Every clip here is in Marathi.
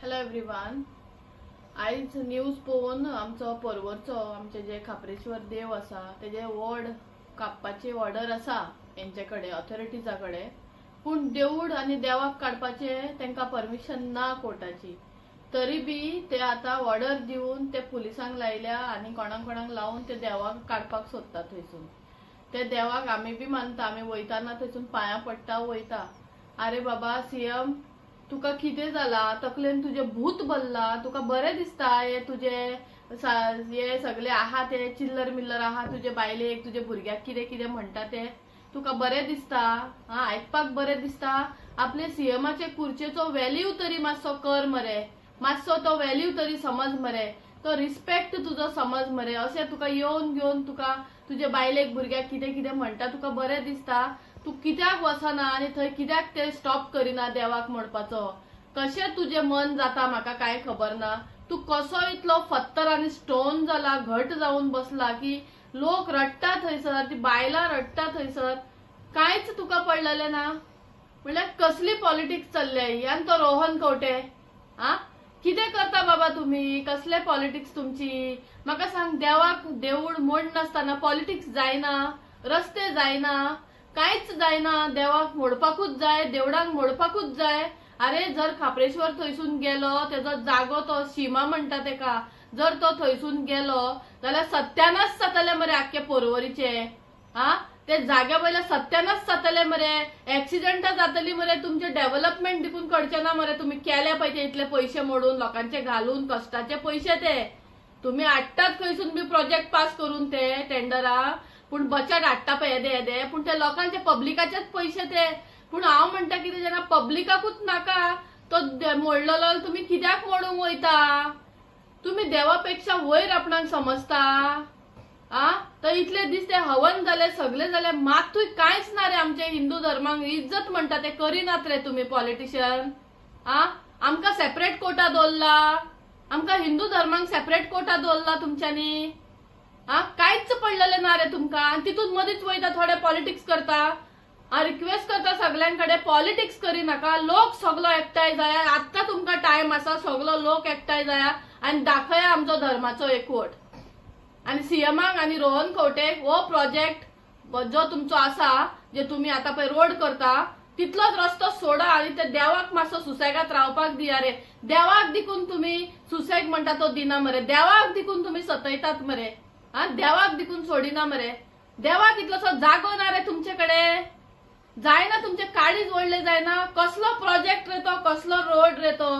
Hello everyone. आयज न्यूज पळोवन आमचो परवरचो आमचे जे खापरेश्वर देव आसा तेजे वड कापपाची ऑर्डर आसा यांचे कडेन ऑथॉरिटीजा कडेन, पूण देऊळ आनी देवाक काडपाचे तांकां परमिशन ना कोर्टाची। तरी बी ते आता ऑर्डर दिवन ते पुलिसांक लायल्या आनी कोणाक लावून ते देवाक काडपाक सोदता थंयसून। ते देवाक आमी बी मानता, आमी वयताना थंयसून पांयां पडटा वयता। अरे बाबा सीएम, तुका कितें जाला? तकलेन तुजे भूत भरला? तुका बरें दिसता हे तुजे हे सगळे आहा ते चिल्लर मिल्लर आहा तुजे बायलेक, तुजे भुरग्याक कितें कितें म्हणटा ते तुका बरें दिसता? आयकपाक बरें दिसता? आपले सीएमाचे खुर्चेचो व्हॅल्यू तरी मातसो कर मरे, मातसो तो व्हॅल्यू तरी समज मरे, तो रिस्पेक्ट तुजो समज मरे। अशें तुका येवन घेवन तुका तुजे बायलेक भुरग्याक कितें कितें म्हणटा तुका बरें दिसता? तू कित्याक वचना आनी थंय कित्याक ते स्टॉप करिना देवाक म्हणपाचो? कशें तुजे मन जाता म्हाका काय खबर ना। तू कसो इतलो फत्तर आनी स्टोन जाला, घट जावन बसला की लोक रडटा थंयसर, ती बायलां रडटा थंयसर, कांयच तुका पडलेलें ना। म्हणल्यार कसली पॉलिटिक्स चल्ल्या ही? आनी तो रोहन खंवटे कितें करता बाबा तुम्ही? कसले पॉलिटिक्स तुमची? म्हाका सांग, देवाक देऊळ मोड नासतना पॉलिटिक्स जायना, रस्ते जायना, कांयच जायना। देवाक मोडपाकूच जाय, देवळांक मोडपाकूच जाय। अरे जर खापरेश्वर थंयसून गेलो, तेजो जागो तो सीमा म्हणटा तेका, जर तो थंयसून गेलो जाल्यार सत्यानाश जातले मरे आख्खे पर्वरीचे। ते जाग्या वयले सत्यानाश जातले मरे, एक्सिडेंटां जातली मरे, तुमचे डेव्हलपमेंट देखून करचे ना मरे। तुम्ही केले पाहिजे इतले पैसे मोडून, लोकांचे घालून, कष्टाचे पैसे ते तुम्ही हाडटात खंयसून बी प्रोजेक्ट पास करून ते टेंडरा, पूण बजेट हाडटा पळय येदे पूण ते लोकांचे पब्लिकाचेच पैसे ते। पूण हांव म्हणटा कितें जाणा, पब्लिकाकूच नाका तो मोडलेलो तुम्ही कित्याक मोडूंक वयता? तुम्ही देवापेक्षा वयर आपणाक समजता? तर इतले दीस ते हवन जाले, सगळे जाले, मातूय कांयच ना रे आमच्या हिंदू धर्माक इज्जत म्हणटा ते करिनात रे तुम्ही पॉलिटिशियन। आमकां सेपरेट कोटा दवरला, आमकां हिंदू धर्माक सेपरेट कोटा दवरला तुमच्यांनी। कांयच पडलेले ना रे तुमकां, तितून मदींच वयता थोडे पॉलिटिक्स करता। रिक्वेस्ट करता सगळ्यांकडे, पॉलिटिक्स करी नाका, लोक सगळो एकठांय जाया। आत्ता तुमकां टाइम आसा, सगळो लोक एकठांय जाया आनी दाखया आमचो धर्माचो एकवट। आणि सीएमाक आणि रोहन खंवटेक हो प्रोजेक्ट जो तुमचो आसा, जे तुम्ही आता पळय रोड करता, तितलोच रस्तो सोडा आणि ते देवाक मातसो सुसेगात रावपाक दिया रे। देवाक देखून तुम्ही सुसेग म्हणटा तो दिना मरे, देवाक देखून तुम्ही सतयतात मरे, देवाक देखून सोडिना मरे। देवाक इतलोसो जागो ना रे तुमचेकडे, जायना तुमचे काळीज वळले जायना। कसलो प्रोजेक्ट रे तो, कसलो रोड रे तो?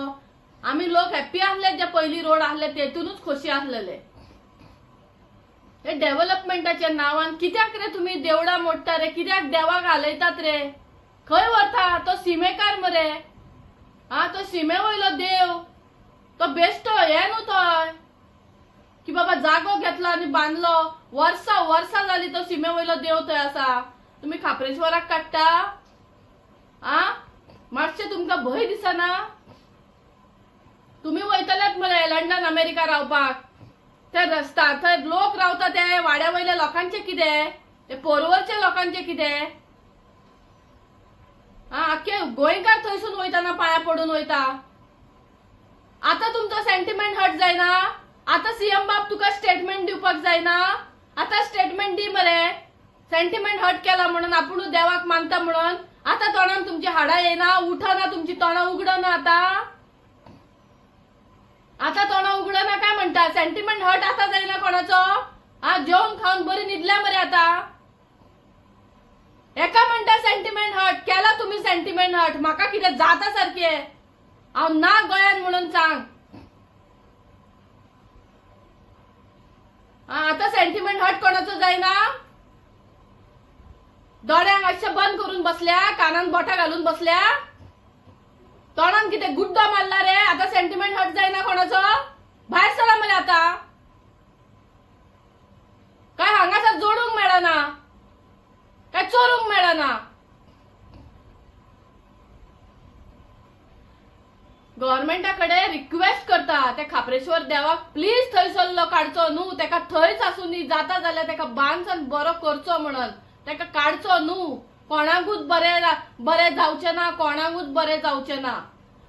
आम्ही लोक हॅप्पी आसले जे पयली रोड आसले तेतूनच खोशी आसलेले। हे डेव्हलपमेंटाच्या नावान कित्याक रे तुम्ही देवळां मोडटा रे? कित्याक देवाक हालयतात रे? खंय वता तो? सीमेकार मरे, तो सीमे वयलो देव, तो बेश्टो हे न्हू तो की बाबा जागो घेतलो आनी बांदलो। वर्सां जाली तो सीमे वयलो देव थंय आसा, तुम्ही खापरेश्वराक काडटा? मातशें तुमकां भंय दिसना? तुम्ही वयतलेत मरे लंडन अमेरिका रावपाक, ते रस्ता थंय लोक रावता ते वाड्या वयल्या लोकांचे कितें, ते पोरवरच्या लोकांचे कितें? आख्खे गोंयकार थंयसून वयताना पांयां पडून वयता। आता तुमचो सेंटिमेंट हट जायना? आता सीएम बाब तुका स्टेटमेंट दिवपाक जायना? आता स्टेटमेंट दी मरे। सेंटिमेंट हट केला म्हणून, आपण देवाक मानता म्हणून आता तोंडान तुमची हाडा येना, उठना, तुमची तोंडां उगडना आता तोंडां उगडना काय म्हणता? सेंटिमेंट हट आता जायना कोणाचो? जेवण खाऊन बरी न्हिदल्या मरे आता। एका म्हणटा सेंटिमेंट हट केला तुम्ही, सेंटिमेंट हट म्हाका कितें जाता सारखे, हांव ना गोंयान म्हणून सांग। आता सेंटिमेंट हट कोणाचो जायना? दोळ्यांक अशे बंद करून बसल्या, कानान बोटां घालून बसल्या, तोंडान कितें गुड्डो मारला रे? आता सेंटिमेंट हट जायना कोणाचो? भायर सरा मरे आता। काय हांगासर जोडूंक मेळना, काय चोरूंक मेळना? गव्हर्नमेंटाकडे रिक्वेस्ट करता ते खापरेश्वर देवाक प्लीज थंयसरलो काडचो न्हू, तेका थंयच आसून जाता जाल्यार तेका बांदसान बरो करचो म्हणून, तेका काडचो न्हू। कोणाकूच बरे जावचे ना, कोणाकूच बरे जावचे ना।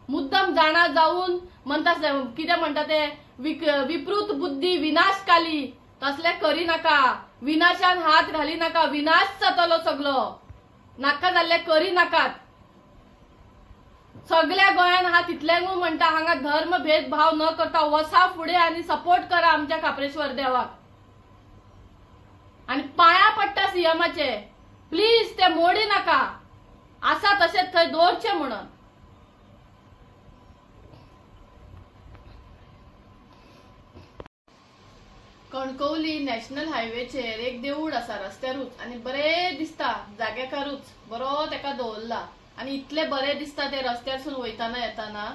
मुद्दाम जाणा जाऊन म्हणता कितें म्हणटा ते विकृत बुद्धी विनाशकाली तसले करी नाका, विनाशान हात घाली नाका, विनाश जातलो सगळो, नाका जाल्ले करी नाकात. सगळ्या गोंयान हा तितल्यांक म्हणटा हांगा धर्म भेदभाव न करता वसा फुडे आणि सपोर्ट करा आमच्या खापरेश्वर देवाक. आणि पाया पडटा सीएमाचे, प्लीज ते मोडी नाका, आसा तशेंच थंय दवरचे म्हणून. कणकवली नॅशनल हायवेचेर एक देऊळ आसा रस्त्यारूच आणि बरे दिसता, जाग्याकारूच बरो तेका दवरला आणि इतले बरे दिसता ते रस्त्यारसून वयताना येताना.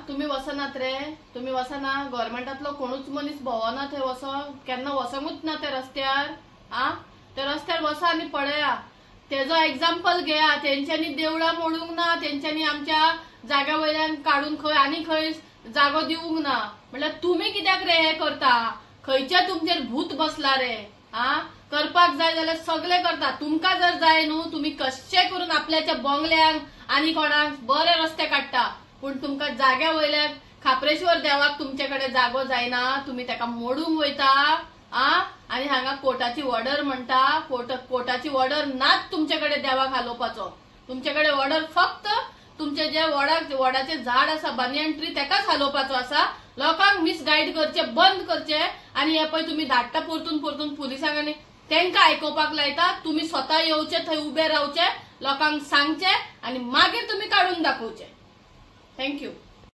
तुम्ही वसनात रे, तुम्ही वसना, गव्हर्मेंटातलो कोणूच मनीस भोवना थंय वसो, केन्ना वसंगूच ना ते रस्त्यार. ते रस्त्यार वसा आणि पळया, तेजो एक्झाम्पल घेया. तेंच्यांनी देवळां मोडूंक ना, तेंच्यांनी आमच्या जाग्या वयल्यान काढून खंय आनी खंय जागो दिवंक ना. म्हणल्यार तुम्ही कित्याक रे हे करता? खंयचे तुमचेर भूत बसला रे? करपाक जाय जाल्यार सगळे करता. तुमकां जर जाय न्हू, तुम्ही कशे करून आपल्याच्या बंगल्यांक आनी कोणाक बरे रस्ते काडटा, पण तुमकां जाग्या वयल्यान खापरेश्वर देवाक तुमचेकडे जागो जायना, तुम्ही तेका मोडूंक वयता. आणि हांगा कोर्टाची ऑर्डर म्हणटा, कोर्टाची ऑर्डर नाच तुमचेकडे देवाक हालोवपाचो. तुमचेकडे ऑर्डर फक्त तुमचे जे वडाचे झाड आसा, बनियन ट्री, तेकाच हालोवपाचो आसा. लोकांक मिसगाईड करचे बंद करचे. आणि हे पळय तुम्ही धाडटा परतून पुलिसांक आनी तेंका आयकोपाक लायता. तुम्ही स्वतः येवचे, थंय उबे रावचे, लोकांक सांगचे आणि मागीर तुम्ही काढून दाखोवचे. थँक्यू.